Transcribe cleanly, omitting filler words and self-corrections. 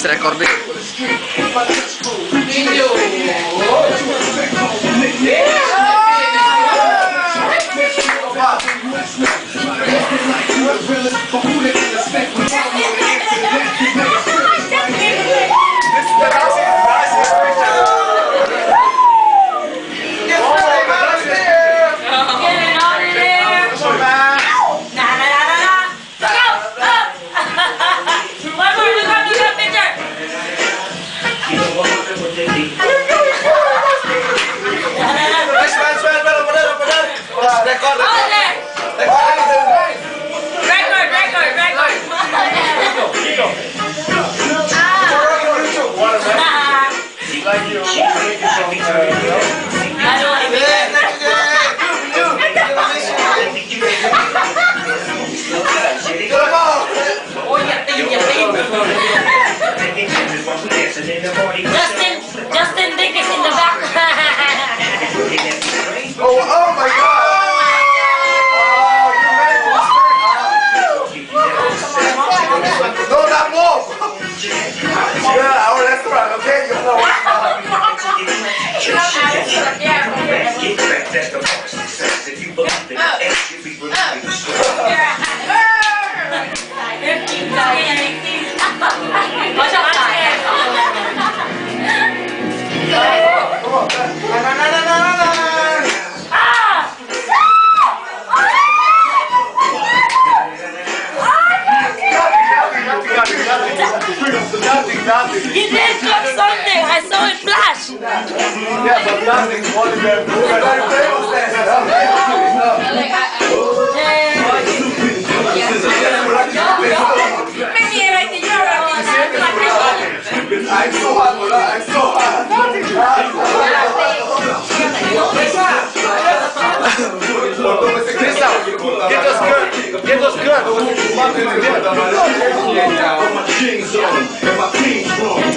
Habis recording. Justin Dick is in the back. Oh my God! No, not more! Yeah, our restaurant, okay? You know nothing. He did drop something. I saw it flash. Yeah, but nothing more than I'm so hot, I'm so hot. Get us good. Get us good. And my king's on.